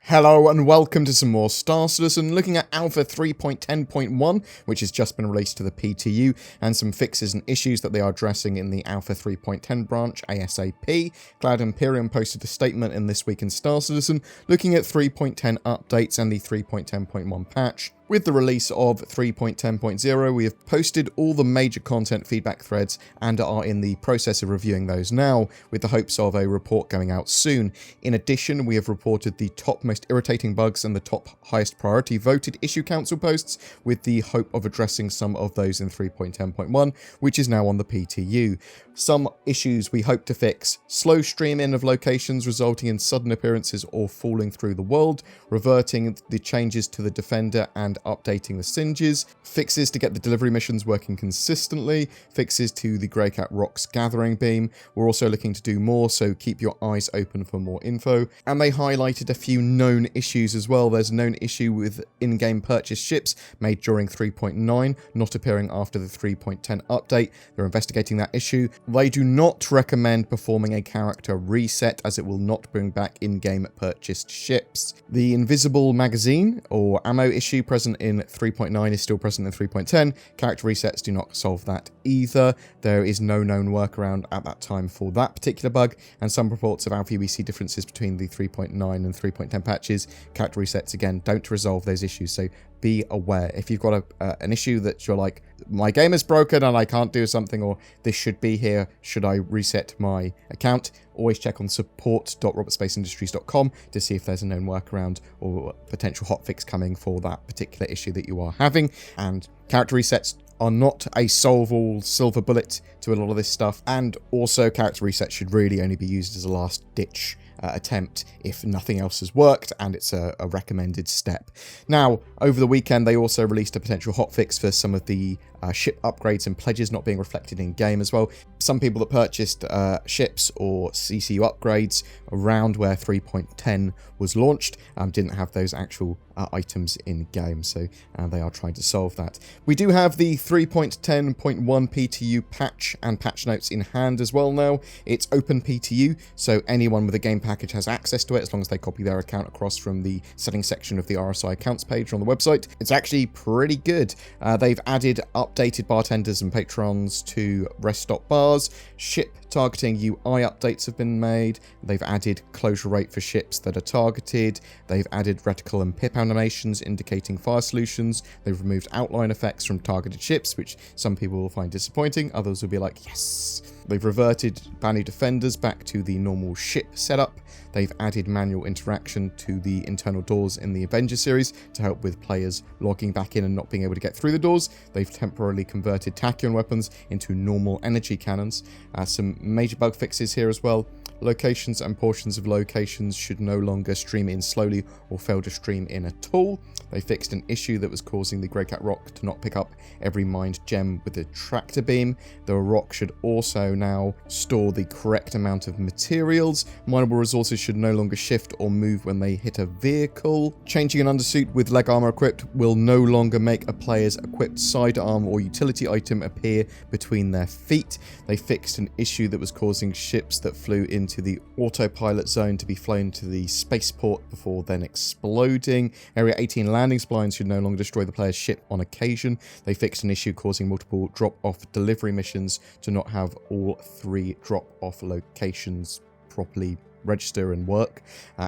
Hello and welcome to some more Star Citizen, looking at Alpha 3.10.1, which has just been released to the PTU, and some fixes and issues that they are addressing in the Alpha 3.10 branch ASAP. Cloud Imperium posted a statement in This Week in Star Citizen, looking at 3.10 updates and the 3.10.1 patch. With the release of 3.10.0, we have posted all the major content feedback threads and are in the process of reviewing those now, with the hopes of a report going out soon. In addition, we have reported the top most irritating bugs and the top highest priority voted issue council posts, with the hope of addressing some of those in 3.10.1, which is now on the PTU. Some issues we hope to fix: slow stream in of locations resulting in sudden appearances or falling through the world, reverting the changes to the Defender and updating the Singes, fixes to get the delivery missions working consistently, fixes to the Greycat Rocks gathering beam. We're also looking to do more, so keep your eyes open for more info. And they highlighted a few known issues as well. There's a known issue with in-game purchase ships made during 3.9 not appearing after the 3.10 update. They're investigating that issue. They do not recommend performing a character reset, as it will not bring back in-game purchased ships. The invisible magazine or ammo issue present in 3.9 is still present in 3.10. Character resets do not solve that either. There is no known workaround at that time for that particular bug, and some reports of Alpha UBC differences between the 3.9 and 3.10 patches. Character resets, again, don't resolve those issues, so be aware. If you've got an issue that you're like, my game is broken and I can't do something, or this should be here, should I reset my account? Always check on support.robertspaceindustries.com to see if there's a known workaround or potential hotfix coming for that particular issue that you are having. And character resets are not a solve-all silver bullet to a lot of this stuff, and also character resets should really only be used as a last-ditch attempt if nothing else has worked, and it's a recommended step. Now, over the weekend, they also released a potential hotfix for some of the ship upgrades and pledges not being reflected in game as well. Some people that purchased ships or CCU upgrades around where 3.10 was launched didn't have those actual items in game, so they are trying to solve that. We do have the 3.10.1 PTU patch and patch notes in hand as well now. It's open PTU, so anyone with a game package has access to it as long as they copy their account across from the settings section of the RSI accounts page on the website. It's actually pretty good. They've added updated bartenders and patrons to rest stop bars. Ship targeting UI updates have been made. They've added closure rate for ships that are targeted. They've added reticle and pip animations indicating fire solutions. They've removed outline effects from targeted ships, which some people will find disappointing. Others will be like, yes. They've reverted bounty defenders back to the normal ship setup. They've added manual interaction to the internal doors in the Avenger series to help with players logging back in and not being able to get through the doors. They've temporarily converted tachyon weapons into normal energy cannons. Some major bug fixes here as well. Locations and portions of locations should no longer stream in slowly or fail to stream in at all. They fixed an issue that was causing the Greycat Rock to not pick up every mined gem with the tractor beam. The rock should also now store the correct amount of materials. Mineable resources should no longer shift or move when they hit a vehicle. Changing an undersuit with leg armor equipped will no longer make a player's equipped sidearm or utility item appear between their feet. They fixed an issue that was causing ships that flew into the autopilot zone to be flown to the spaceport before then exploding. Area 18 landing splines should no longer destroy the player's ship on occasion. They fixed an issue causing multiple drop-off delivery missions to not have all 3 drop-off locations properly register and work.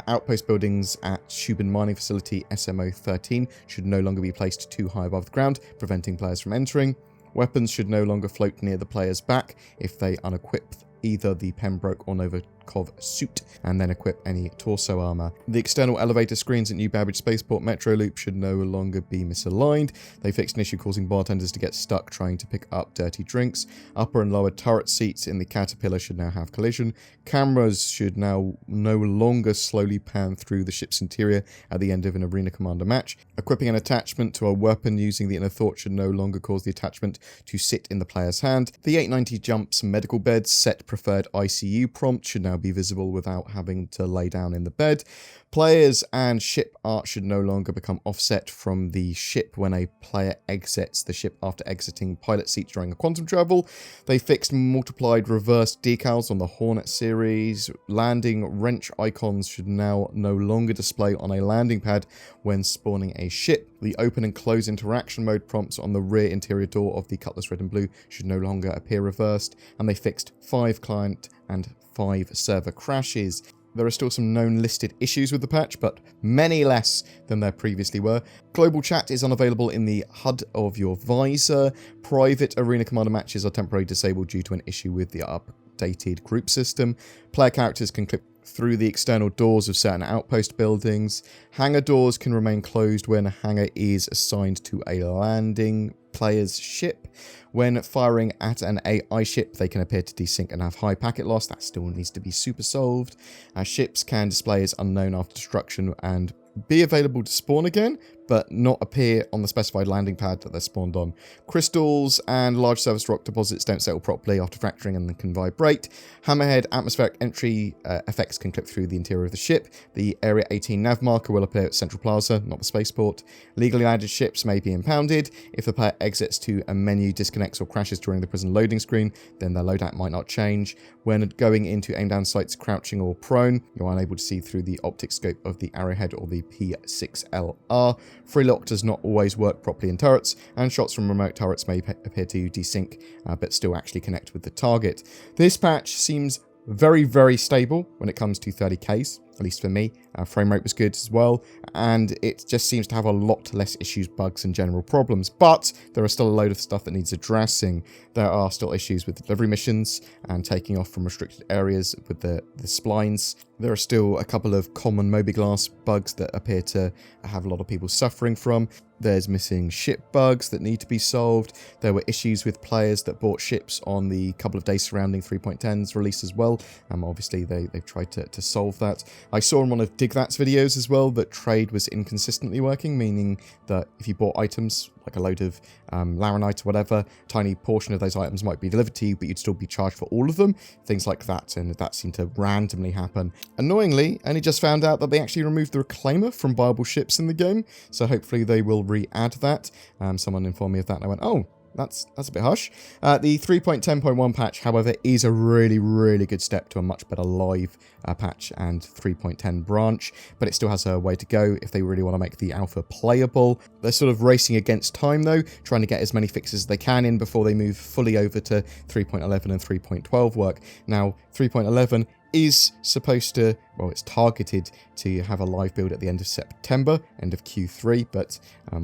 Outpost buildings at Shubin Mining Facility SMO 13 should no longer be placed too high above the ground, preventing players from entering. Weapons should no longer float near the player's back if they unequip either the Pembroke or Novikov suit, and then equip any torso armor. The external elevator screens at New Babbage Spaceport Metro Loop should no longer be misaligned. They fixed an issue causing bartenders to get stuck trying to pick up dirty drinks. Upper and lower turret seats in the Caterpillar should now have collision. Cameras should now no longer slowly pan through the ship's interior at the end of an Arena Commander match. Equipping an attachment to a weapon using the inner thought should no longer cause the attachment to sit in the player's hand. The 890 jumps and medical beds set preferred ICU prompt should now be visible without having to lay down in the bed. Players and ship art should no longer become offset from the ship when a player exits the ship after exiting pilot seats during a quantum travel. They fixed multiplied reverse decals on the Hornet series. Landing wrench icons should now no longer display on a landing pad when spawning a ship. The open and close interaction mode prompts on the rear interior door of the Cutlass Red and Blue should no longer appear reversed, and they fixed 5 client and 5 server crashes. There are still some known listed issues with the patch, but many less than there previously were. Global chat is unavailable in the HUD of your visor. Private Arena Commander matches are temporarily disabled due to an issue with the updated group system. Player characters can click through the external doors of certain outpost buildings. Hangar doors can remain closed when a hangar is assigned to a landing player's ship. When firing at an AI ship, they can appear to desync and have high packet loss. That still needs to be super solved. Ships can display as unknown after destruction and be available to spawn again, but not appear on the specified landing pad that they're spawned on. Crystals and large surface rock deposits don't settle properly after fracturing and can vibrate. Hammerhead atmospheric entry effects can clip through the interior of the ship. The Area 18 nav marker will appear at Central Plaza, not the spaceport. Legally landed ships may be impounded. If the player exits to a menu, disconnects or crashes during the prison loading screen, then their loadout might not change. When going into aim down sights crouching or prone, you're unable to see through the optic scope of the arrowhead or the P6LR. Free lock does not always work properly in turrets, and shots from remote turrets may appear to desync, but still actually connect with the target. This patch seems very, very stable when it comes to 30Ks, at least for me. Frame rate was good as well, and it just seems to have a lot less issues, bugs, and general problems. But there are still a load of stuff that needs addressing. There are still issues with delivery missions and taking off from restricted areas with the splines. There are still a couple of common Moby-Glass bugs that appear to have a lot of people suffering from. There's missing ship bugs that need to be solved. There were issues with players that bought ships on the couple of days surrounding 3.10's release as well. Obviously, they've tried to solve that. I saw in one of Digvat's videos as well that trade was inconsistently working, meaning that if you bought items, like a load of Laranite or whatever, a tiny portion of those items might be delivered to you, but you'd still be charged for all of them. Things like that, and that seemed to randomly happen. Annoyingly, I only just found out that they actually removed the reclaimer from viable ships in the game, so hopefully they will re-add that. Someone informed me of that, and I went, oh, that's a bit harsh. The 3.10.1 patch, however, is a really, really good step to a much better live patch and 3.10 branch, but it still has a way to go if they really want to make the alpha playable. They're sort of racing against time, though, trying to get as many fixes as they can in before they move fully over to 3.11 and 3.12 work. Now, 3.11 is supposed to, well, it's targeted to have a live build at the end of September, end of Q3, but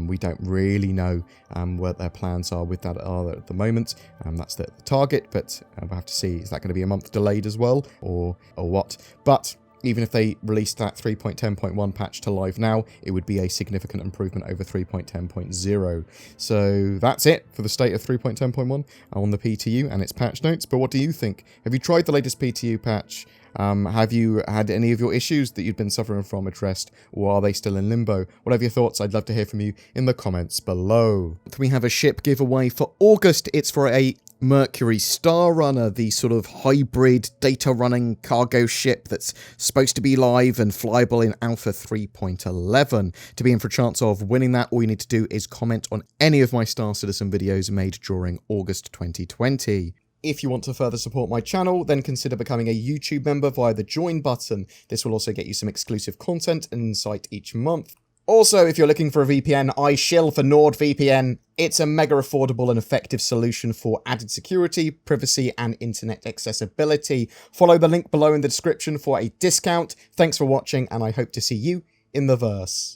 we don't really know what their plans are with that at the moment. That's the target, but we'll have to see, is that going to be a month delayed as well, or what? But even if they released that 3.10.1 patch to live now, it would be a significant improvement over 3.10.0. So that's it for the state of 3.10.1 on the PTU and its patch notes. But what do you think? Have you tried the latest PTU patch? Have you had any of your issues that you've been suffering from addressed, or are they still in limbo? Whatever your thoughts, I'd love to hear from you in the comments below. We have a ship giveaway for August. It's for a Mercury Star Runner, the sort of hybrid data running cargo ship that's supposed to be live and flyable in Alpha 3.11. To be in for a chance of winning that, all you need to do is comment on any of my Star Citizen videos made during August 2020. If you want to further support my channel, then consider becoming a YouTube member via the join button. This will also get you some exclusive content and insight each month. Also, if you're looking for a VPN, I shill for NordVPN. It's a mega affordable and effective solution for added security, privacy, and internet accessibility. Follow the link below in the description for a discount. Thanks for watching, and I hope to see you in the verse.